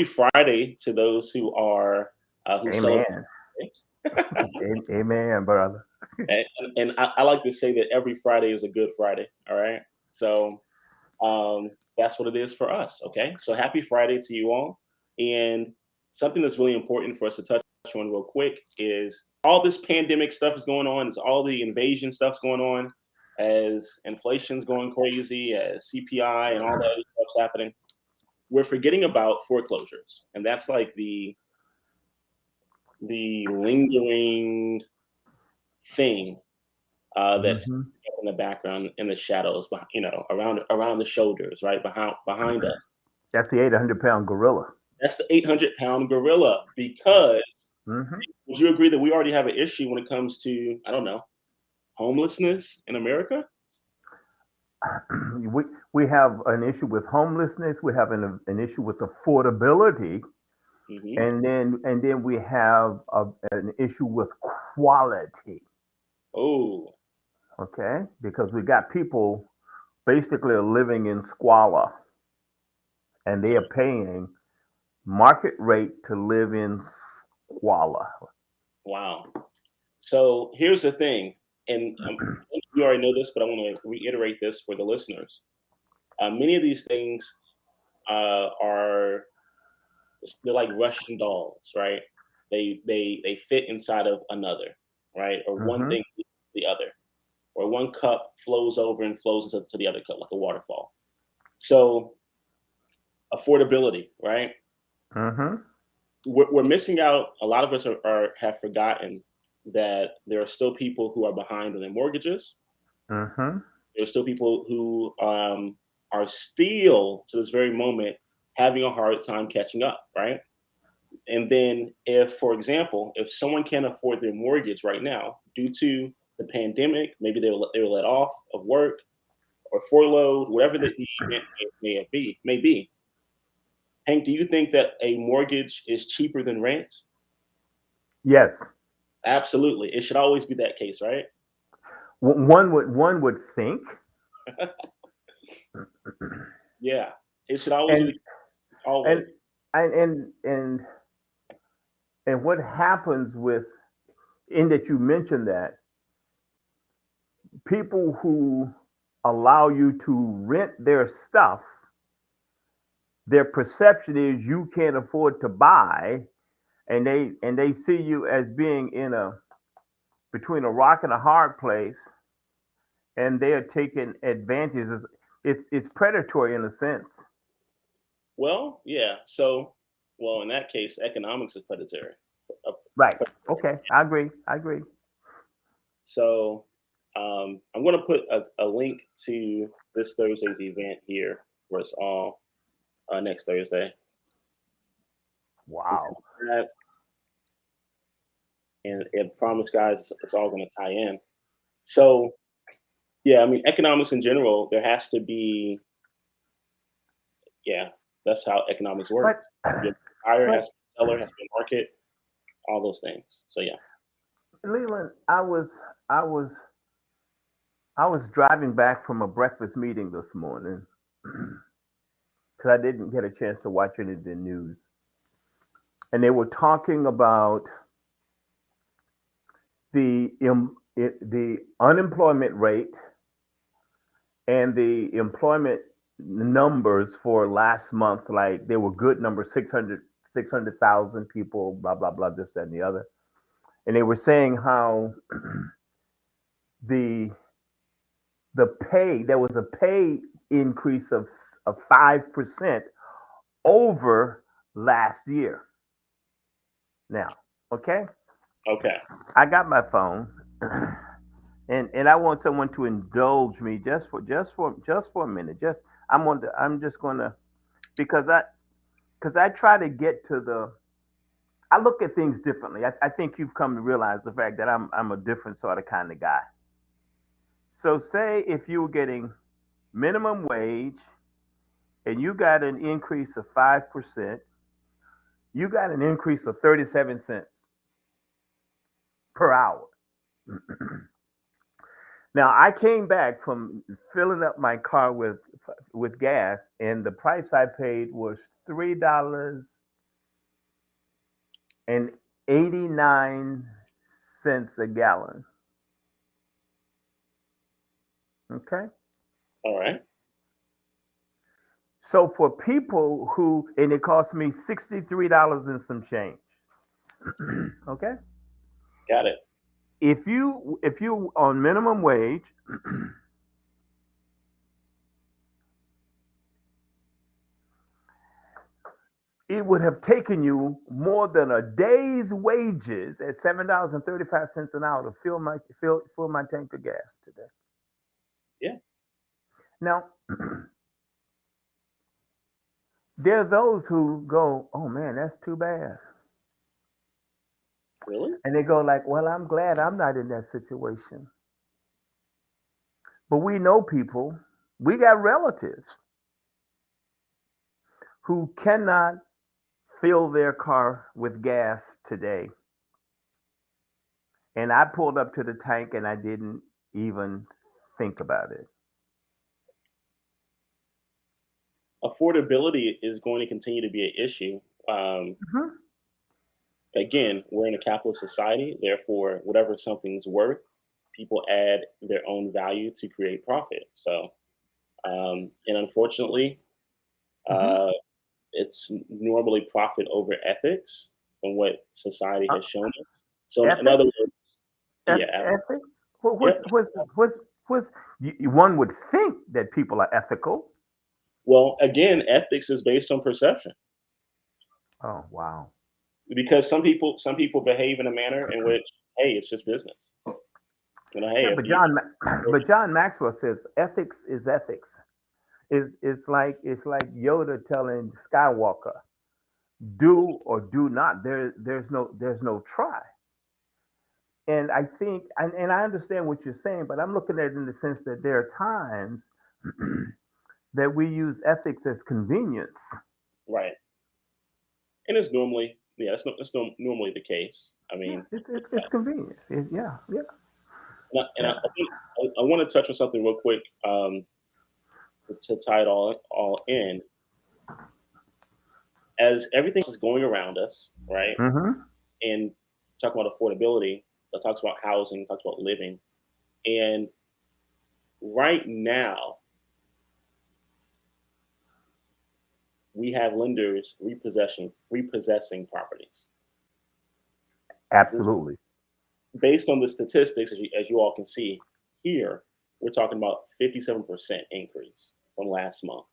Friday to those who celebrate. Amen. Amen, brother. And, and I like to say that every Friday is a good Friday. All right, so that's what it is for us. Okay, so happy Friday to you all. And something that's really important for us to touch on real quick is all this pandemic stuff is going on. Is all the invasion stuff's going on, as inflation's going crazy, as CPI and all that other stuff's happening. We're forgetting about foreclosures, and that's like the lingering thing that's Hmm. in the background, in the shadows, around the shoulders, right behind us. That's the 800-pound gorilla. That's the 800-pound gorilla. Because Hmm. would you agree that we already have an issue when it comes to, I don't know, homelessness in America? we we have an issue with homelessness. We have an issue with affordability, Hmm. and then we have an issue with quality. Oh, Okay, because we got people basically living in squalor, and they are paying market rate to live in squalor. wow. So here's the thing, and you already know this, but I want to reiterate this for the listeners. Many of these things are they're like Russian dolls, right? They fit inside of another, right? Or one Hmm. thing leads to the other, or one cup flows over and flows into to the other cup like a waterfall. So affordability, right? Hmm. We're missing out. A lot of us have forgotten that there are still people who are behind on their mortgages. Hmm. There are still people who are still to this very moment having a hard time catching up, right? And then, if, for example, if someone can't afford their mortgage right now due to the pandemic, maybe they were let off of work or furloughed, whatever the event may be. Hank, do you think that a mortgage is cheaper than rent? Yes, Absolutely. It should always be that case, right? one would think, Yeah. It should always be and the always. and and and what happens with, in that you mentioned that people who allow you to rent their stuff, their perception is you can't afford to buy, and they see you as being in a between a rock and a hard place, and they are taking advantage. It's predatory in a sense. Well, yeah. So, well, in that case, economics is predatory. Uh, Right. Okay. I agree. I agree. So, I'm going to put a link to this Thursday's event here for us all next Thursday. Into Wow. that, and it promise, guys, it's all going to tie in. So, yeah, I mean, economics in general, there has to be, yeah, that's how economics But works. Your buyer but has to be a seller, has to be a market, all those things. So, yeah. Leland, I was driving back from a breakfast meeting this morning because I didn't get a chance to watch any of the news, and they were talking about the unemployment rate and the employment numbers for last month. Like they were good numbers, 600,000 people, blah blah blah, this that and the other. And they were saying how the the pay there was a pay increase of 5% over last year. Now, okay, Okay. I got my phone, and I want someone to indulge me just for a minute. I'm just gonna, because I try to get to the. I look at things differently. I think you've come to realize the fact that I'm a different sort of kind of guy. So say if you were getting minimum wage and you got an increase of 5%, you got an increase of 37 cents per hour. Now I came back from filling up my car with gas, and the price I paid was $3. and 89 cents a gallon. Okay. All right. So for people who, and it cost me $63 and some change. Okay. Got it. If you on minimum wage, it would have taken you more than a day's wages at $7.35 an hour to fill my tank of gas today. Yeah. Now, there are those who go, "Oh man, that's too bad," Really? and they go like, "Well, I'm glad I'm not in that situation." But we know people, we got relatives who cannot fill their car with gas today. And I pulled up to the tank and I didn't even think about it. Affordability is going to continue to be an issue. Um, Mhm. Again, we're in a capitalist society. Therefore, whatever something's worth, people add their own value to create profit. So, and unfortunately, Mhm. uh, it's normally profit over ethics from what society Uh, has shown us. So, in other ethics, words, yeah, ethics. What, yeah. what's one would think that people are ethical. Well, again, ethics is based on perception Oh wow. because some people behave in a manner in which, hey, it's just business. Hey, Yeah, if but you, but John Maxwell says ethics is ethics. It's like Yoda telling Skywalker, do or do not. There's no try. And I think, and I understand what you're saying, but I'm looking at it in the sense that there are times that we use ethics as convenience. right, and it's normally, yeah, normally the case. I Yeah, mean, it's convenient. Yeah, yeah, and yeah. I want to touch on something real quick to tie it all in. As everything is going around us, right, Mm-hmm. and talk about affordability, that talks about housing, talks about living, and right now we have lenders repossessing properties. Absolutely. Based on the statistics, as you all can see here, we're talking about 57% increase from last month,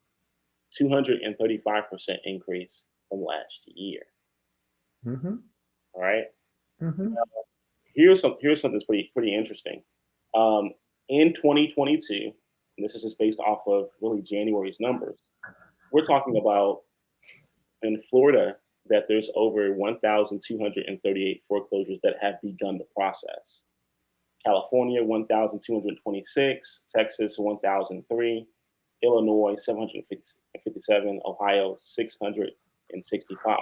235% increase from last year. Mm-hmm. All right. Mm-hmm. Here's something that's pretty interesting. Um, in 2022, and this is just based off of really January's numbers, we're talking about in Florida that there's over 1,238 foreclosures that have begun the process. California 1,226, Texas 1,003, Illinois 757, Ohio 665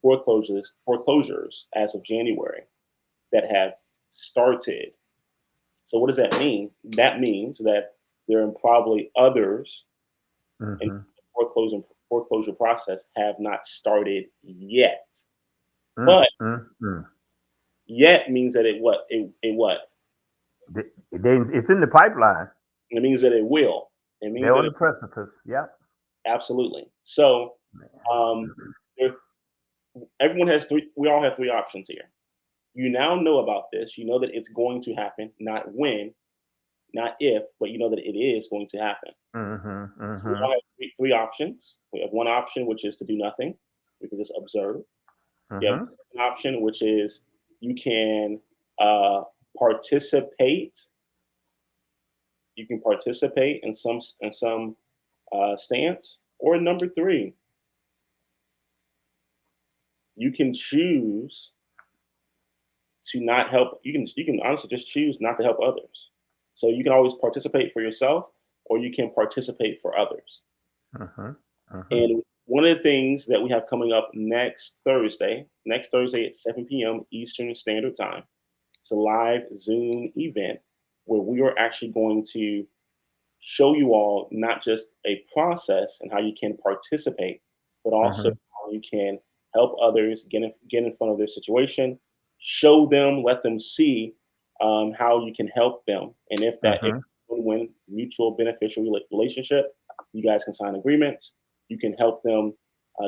foreclosures as of January that have started. So what does that mean? That means that there are probably others in Mm-hmm. the foreclosure process have not started yet. But Mm-hmm. yet means that it what? It's in the pipeline. It means that it will. It means They're that on it the precipice. Yep. absolutely. So um, there, everyone has three. We all have three options here. You now know about this. You know that it's going to happen, not when, not if, but you know that it is going to happen. Mm-hmm. So we Mm-hmm. all have three options. We have one option, which is to do nothing. We can just observe. You have Mm-hmm. the second option, which is you can uh, participate. You can participate in some stance. Or number three, you can choose to not help. You can honestly just choose not to help others. So you can always participate for yourself, or you can participate for others. Mm-hmm. Mm-hmm. And one of the things that we have coming up next Thursday at 7 p.m. Eastern Standard Time, it's a live Zoom event where we are actually going to show you all not just a process and how you can participate, but also Mm-hmm. how you can help others, get in front of their situation, show them, let them see how you can help them. And if Mm-hmm. it's a win-win, mutual beneficial relationship, you guys can sign agreements. You can help them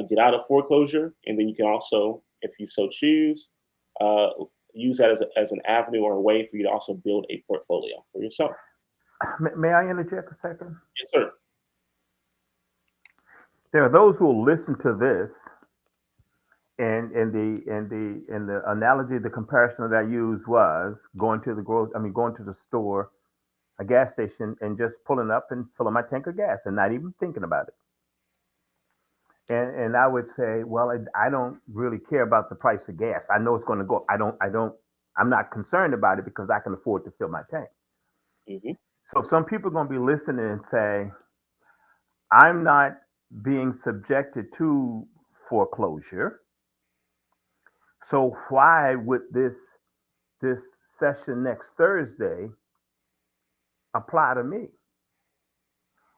get out of foreclosure, and then you can also, if you so choose, uh, use that as an avenue or a way for you to also build a portfolio for yourself. May I interject a second? Yes, sir. There are those who will listen to this, and the analogy, the comparison that I used was going to the store, a gas station, and just pulling up and filling my tank of gas and not even thinking about it. And I would say, well, I don't really care about the price of gas. I know it's going to go. I'm not concerned about it because I can afford to fill my tank. Hmm. So some people are going to be listening and say, I'm not being subjected to foreclosure. So why would this session next Thursday apply to me?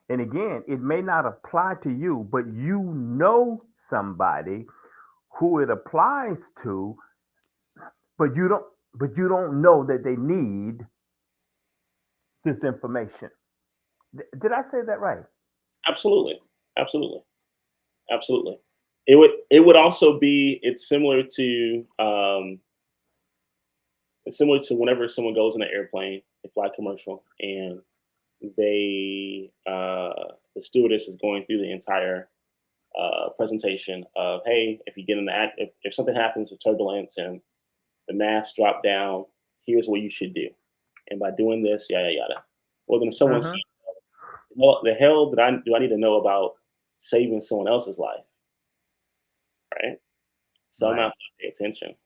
And again, it may not apply to you, but you know somebody who it applies to, but you don't know that they need this information. Did I say that right? Absolutely, absolutely, absolutely. It would also be it's similar to whenever someone goes in an airplane, they fly commercial, and the stewardess is going through the entire presentation of, hey, if you get in the act, if something happens with turbulence and the mass drop down, here's what you should do, and by doing this, yada yada. Well, then someone says, Mm-hmm. "Well, the hell do I need to know about saving someone else's life?" Right? So I'm not Right. going to pay attention.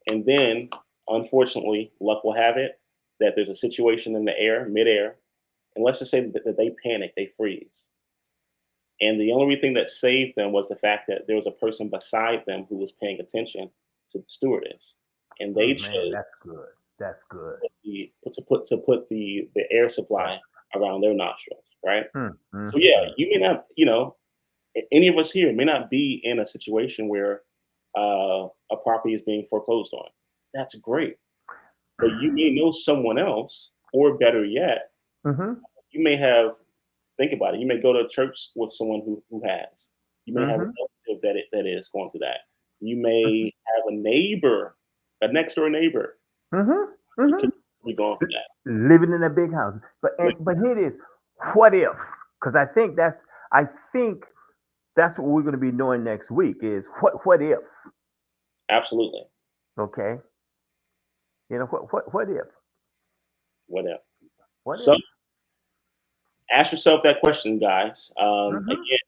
And then, unfortunately, luck will have it that there's a situation in the air, midair, and let's just say that they panic, they freeze. And the only thing that saved them was the fact that there was a person beside them who was paying attention to the stewardess, and Oh they man, chose that's good. That's good. to put the air Yeah. supply around their nostrils, right? So yeah, Mm-hmm. you may not, any of us here may not be in a situation where a property is being foreclosed on. That's great, but you may know someone else, or better yet, Mm-hmm. you may have. Think about it. You may go to church with someone who has. You may have a Mm-hmm. relative that is going through that. You may have a neighbor, a next door neighbor, Mm-hmm. who could Mm-hmm. be going through that. Living in a big house. But here it is. What if? Because I think that's what we're going to be doing next week is what if? Absolutely. Okay. What if? Whatever. What So if? ask yourself that question, guys. Mm-hmm. Again,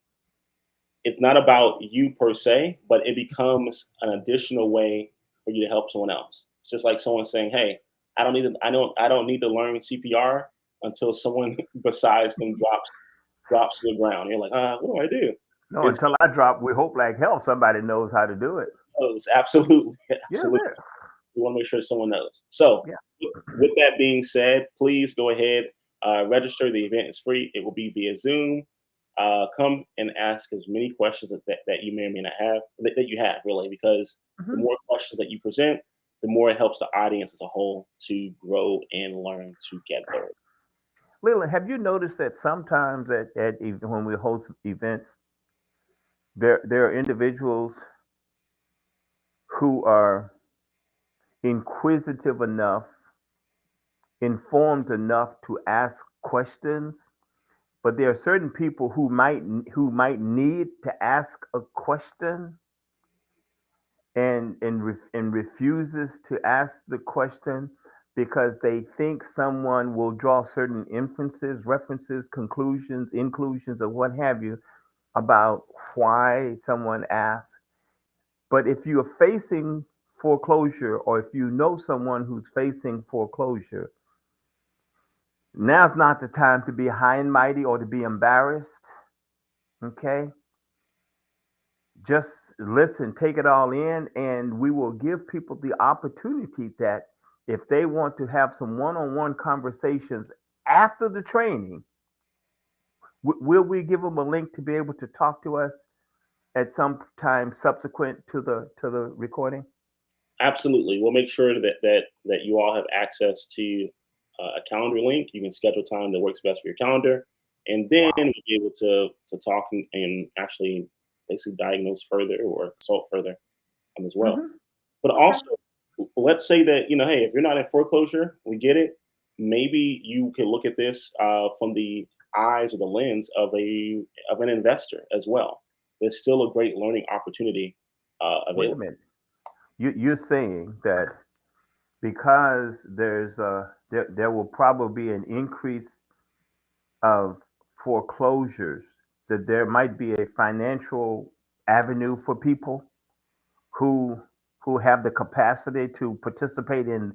it's not about you per se, but it becomes an additional way for you to help someone else. It's just like someone saying, "Hey, I don't need to learn CPR until someone besides them drops to the ground." You're like, what do I do? No, It's until I drop, we hope like hell somebody knows how to do it. knows absolutely, Yes, absolutely. sir. We want to make sure someone knows. So, Yeah. with that being said, please go ahead, register. The event is free. It will be via Zoom. Come and ask as many questions that you may or may not have, that you have, really, because the Hmm. more questions that you present, the more it helps the audience as a whole to grow and learn together. Leland, have you noticed that sometimes when we host events, there are individuals who are inquisitive enough, informed enough to ask questions, but there are certain people who might need to ask a question and refuses to ask the question because they think someone will draw certain inferences, references, conclusions, inclusions, or what have you about why someone asked. But if you're facing foreclosure, or if you know someone who's facing foreclosure, now's not the time to be high and mighty or to be embarrassed. Okay? Just listen, take it all in, and we will give people the opportunity that if they want to have some one on one conversations after the training, will we give them a link to be able to talk to us at some time subsequent to the recording? Absolutely. We'll make sure that you all have access to a calendar link. You can schedule time that works best for your calendar, and then we'll Wow. be able to talk and actually basically diagnose further or consult further as well. Hmm. But Okay. also, let's say that hey, if you're not in foreclosure, we get it. Maybe you can look at this from the eyes or the lens of an investor as well. There's still a great learning opportunity Wait a available. minute. You're saying that because there will probably be an increase of foreclosures, that there might be a financial avenue for people who who have the capacity to participate in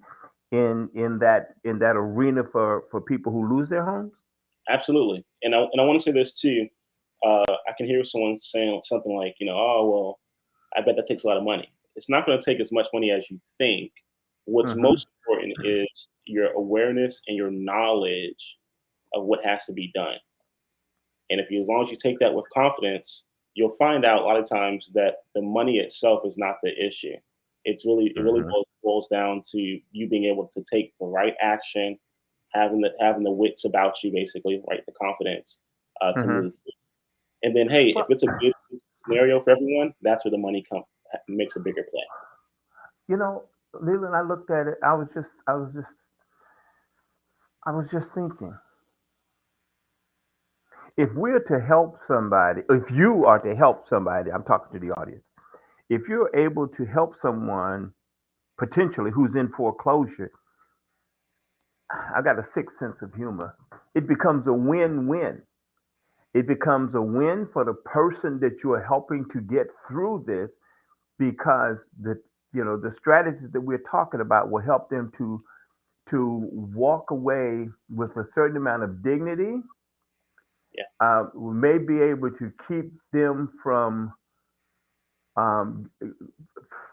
that arena for people who lose their homes. Absolutely, and I want to say this too. I can hear someone saying something like, oh well, I bet that takes a lot of money. It's not going to take as much money as you think. What's Hmm. most important is your awareness and your knowledge of what has to be done. And if you, as long as you take that with confidence, you'll find out a lot of times that the money itself is not the issue. It really Hmm. boils down to you being able to take the right action, having the wits about you, basically, right? The confidence to Hmm. move. And then, hey, if Well, it's a good scenario for everyone, that's where the money makes a bigger play. you know, Leland, I looked at it. I was just thinking, if we're to help somebody, if you are to help somebody, I'm talking to the audience. If you're able to help someone potentially who's in foreclosure, I got a sixth sense of humor. It becomes a win-win. It becomes a win for the person that you are helping to get through this because the strategies that we're talking about will help them to walk away with a certain amount of dignity. Yeah, We may be able to keep them um,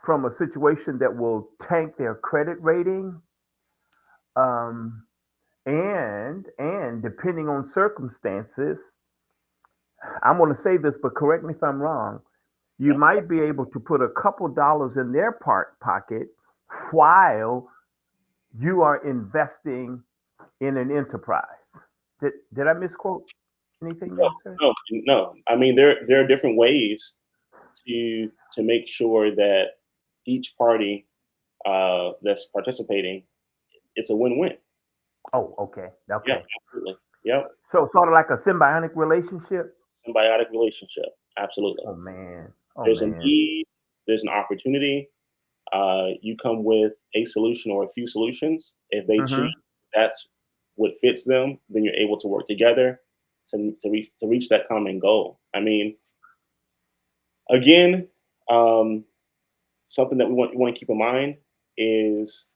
from a situation that will tank their credit rating. Um, and depending on circumstances, I'm going to say this, but correct me if I'm wrong. You yeah, might be able to put a couple dollars in their pocket while you are investing in an enterprise. Did I misquote anything no, there, sir? no. I mean, there are different ways to make sure that each party that's participating, it's a win-win. Oh, okay, Yeah, okay. absolutely. Yep, So sort of like a symbiotic relationship. symbiotic relationship. Absolutely. Oh man. Oh There's a man. need. There's an opportunity. You come with a solution or a few solutions. If they choose Mm-hmm. that's what fits them, then you're able to work together to reach that common goal. I mean, again, um, something that we want to keep in mind is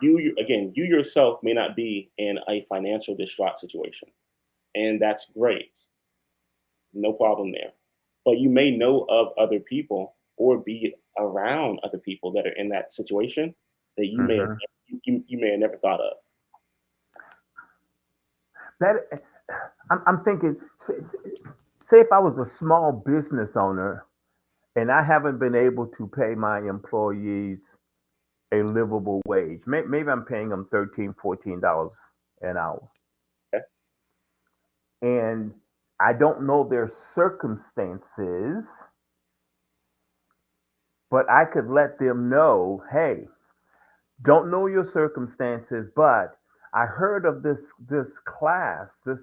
again, you yourself may not be in a financial distraught situation, and that's great, no problem there. But you may know of other people or be around other people that are in that situation that Mm-hmm. you may have never thought of. That I'm thinking. Say if I was a small business owner and I haven't been able to pay my employees a livable wage. Maybe I'm paying them 13, $14 an hour. Okay? And I don't know their circumstances, but I could let them know, hey, don't know your circumstances, but I heard of this class, this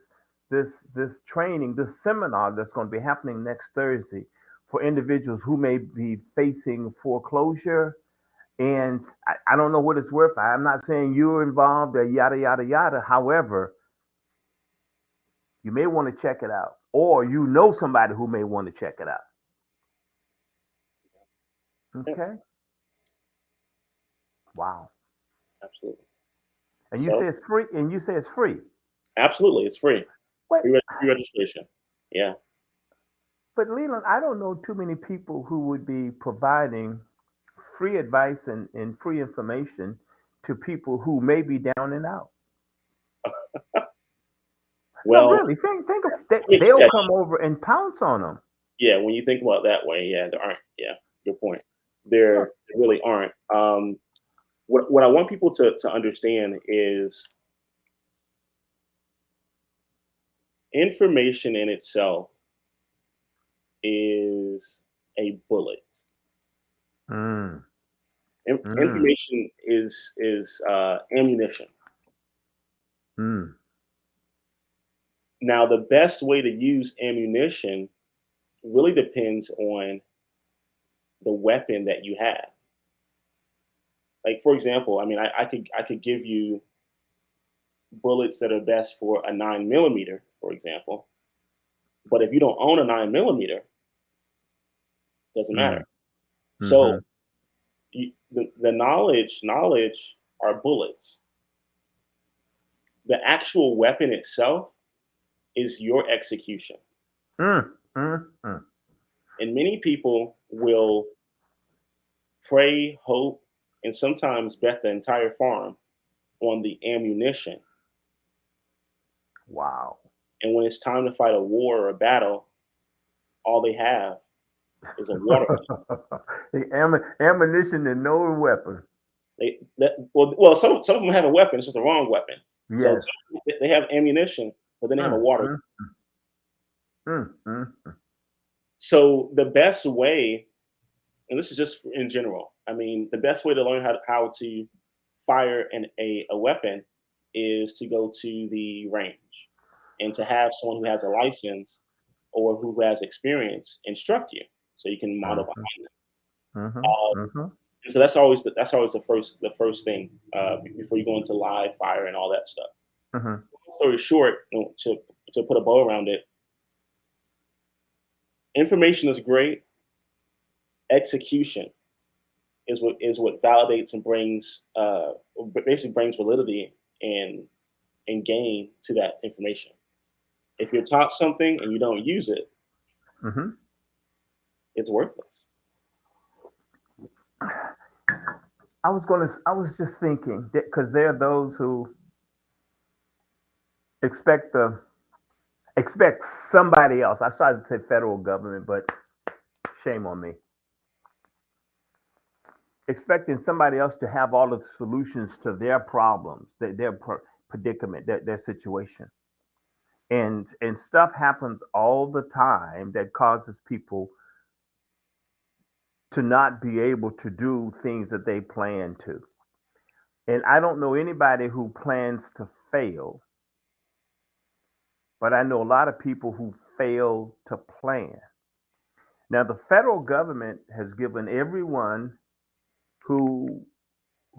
training, this seminar that's going to be happening next Thursday for individuals who may be facing foreclosure. And I don't know what it's worth. I'm not saying you're involved or yada yada yada. However, you may want to check it out, or you know somebody who may want to check it out. Yeah, Okay. Wow. absolutely. And you So say it's free. And you say it's free. absolutely, it's free. Wait, Free registration. Yeah. but Leland, I don't know too many people who would be providing free advice and free information to people who may be down and out. No, Well, really. Think of they, yeah, they'll yeah, come over and pounce on them. Yeah, when you think about it that way, yeah, there aren't. Yeah, good point. There really aren't. What I want people to understand is information in itself is a bullet. Mm, mm, Information is ammunition. mm, Now, the best way to use ammunition really depends on the weapon that you have. Like for example, I mean, I could give you bullets that are best for a 9 millimeter, for example. But if you don't own a 9 millimeter, doesn't matter. mm, So mhm. the knowledge are bullets. The actual weapon itself is your execution. Mm, mm, mm. And many people will pray, hope, and sometimes bet the entire farm on the ammunition. Wow. And when it's time to fight a war or a battle, all they have is a water gun. The ammunition and no weapon. Some of them have a weapon. It's just the wrong weapon. So Yes. they have ammunition, but then they have a Mm, water gun. mm, mm, mm. So the best way, and this is just in general, I mean, the best way to learn how to fire a weapon is to go to the range and to have someone who has a license or who has experience instruct you so you can model Mhm, behind them. mhm, Uh, mhm, and so that's always the first thing before you go into live fire and all that stuff. mhm. Long story short, to put a bow around it, information is great. Execution is what validates and brings basically brings validity and gain to that information. If you're taught something and you don't use it, Mhm. it's worthless. I was just thinking because there are those who expect the expect somebody else. I started to say federal government, but shame on me. Expecting somebody else to have all of the solutions to their problems, predicament, their situation. And stuff happens all the time that causes people to not be able to do things that they plan to. And I don't know anybody who plans to fail, but I know a lot of people who fail to plan. Now, the federal government has given everyone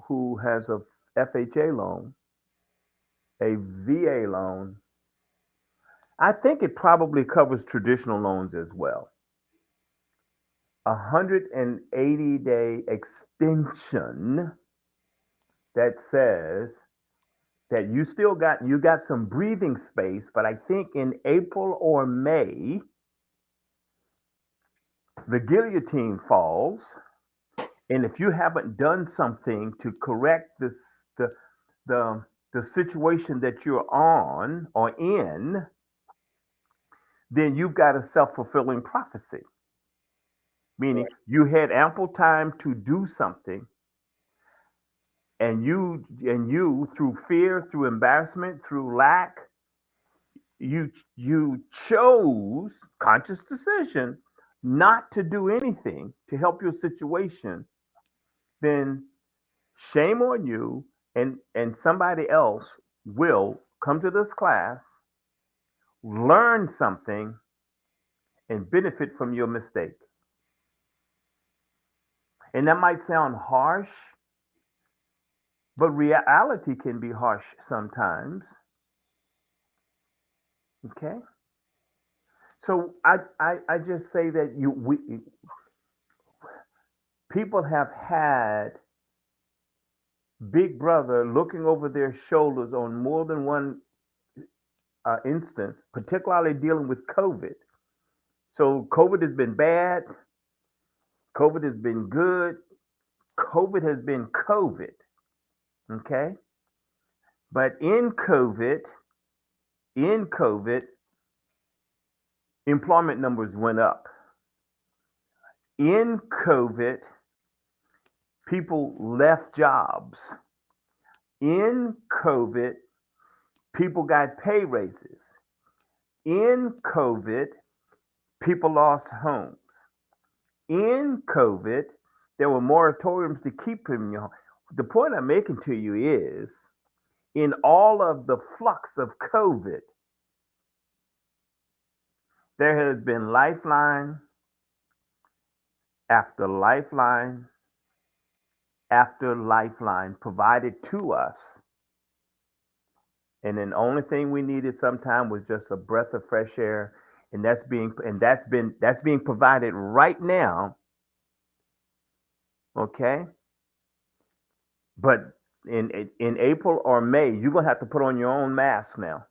who has a FHA loan, a VA loan. I think it probably covers traditional loans as well. 180-day extension that says that you got some breathing space, but I think in April or May the guillotine falls, and if you haven't done something to correct the the the situation that you're on or in, then you've got a self-fulfilling prophecy, meaning Right. you had ample time to do something, and you through fear, through embarrassment, through lack, you chose, conscious decision, not to do anything to help your situation. Then shame on you, and somebody else will come to this class, learn something, and benefit from your mistake. And that might sound harsh, but reality can be harsh sometimes. Okay. So I just say that people have had Big Brother looking over their shoulders on more than one instance, particularly dealing with COVID. So COVID has been bad. COVID has been good. COVID has been COVID. Okay. But in COVID, employment numbers went up. In COVID, people left jobs. In COVID, people got pay raises. In COVID, people lost homes. In COVID, there were moratoriums to keep them in your home. The point I'm making to you is in all of the flux of COVID, there has been lifeline after lifeline after lifeline provided to us. And then the only thing we needed sometime was just a breath of fresh air. That's being provided right now. Okay. But in April or May, you're gonna have to put on your own mask now.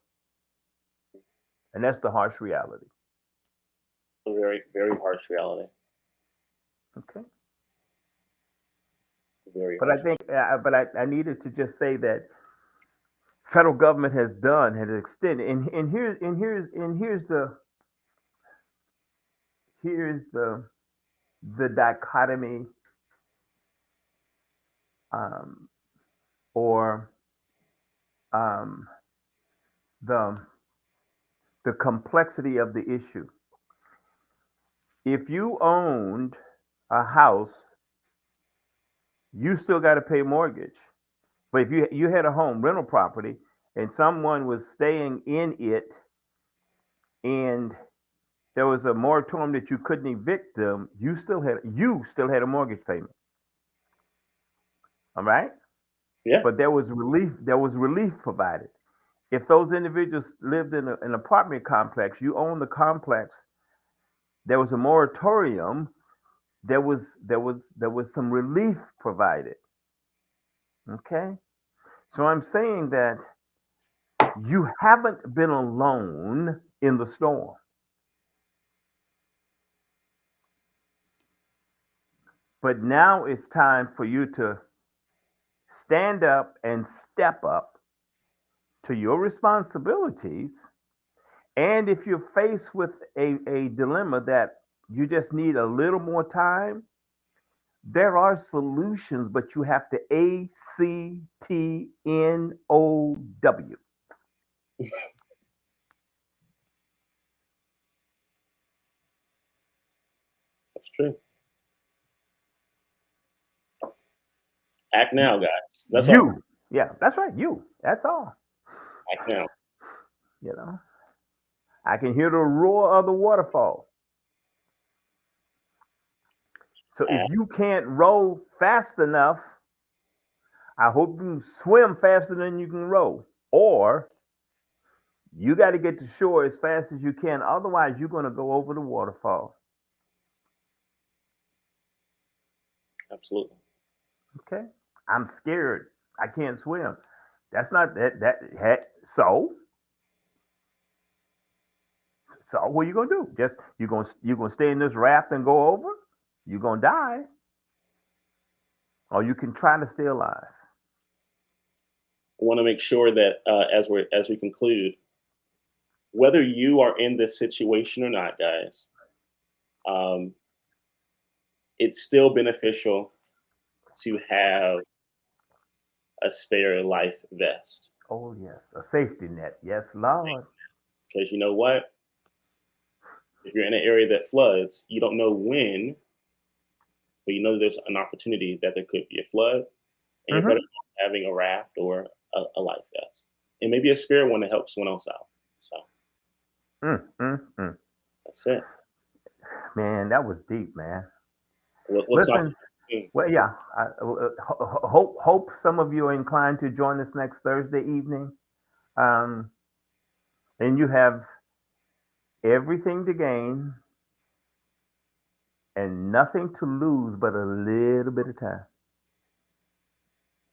And that's the harsh reality. A very, very harsh reality. Okay. Very But I harsh. think, I needed to just say that federal government has extended, and here's the dichotomy, um, or um, the the complexity of the issue. If you owned a house, you still got to pay mortgage. But if you had a home rental property and someone was staying in it, and there was a moratorium that you couldn't evict them, you still had a mortgage payment. All right? Yeah. But there was relief provided. If those individuals lived in an apartment complex, you own the complex, there was a moratorium, there was some relief provided. Okay? So I'm saying that you haven't been alone in the storm. But now it's time for you to stand up and step up to your responsibilities. And if you're faced with a dilemma that you just need a little more time, there are solutions, but you have to ACTNOW. That's true. Act now, guys. That's all. You. Yeah, that's right. You. That's all. Act now. You know, I can hear the roar of the waterfall. So if Act. you can't row fast enough, I hope you swim faster than you can row. Or you got to get to shore as fast as you can. Otherwise, you're going to go over the waterfall. Absolutely. Okay. I'm scared. I can't swim. That's not so what are you gonna do? Just you gonna stay in this raft and go over? You're gonna die, or you can try to stay alive. I want to make sure that as we conclude, whether you are in this situation or not, guys, um, it's still beneficial to have a spare life vest, Oh yes, a safety net. Yes, Lord. because you know what? If you're in an area that floods, you don't know when, but you know there's an opportunity that there could be a flood, and you're better Mm-hmm. off having a raft or a life vest, and maybe a spare one to help someone else out. So Mm. that's it. Man, that was deep, man. We'll talk Listen, soon. well, yeah. Hope some of you are inclined to join us next Thursday evening. Um, and you have everything to gain and nothing to lose but a little bit of time.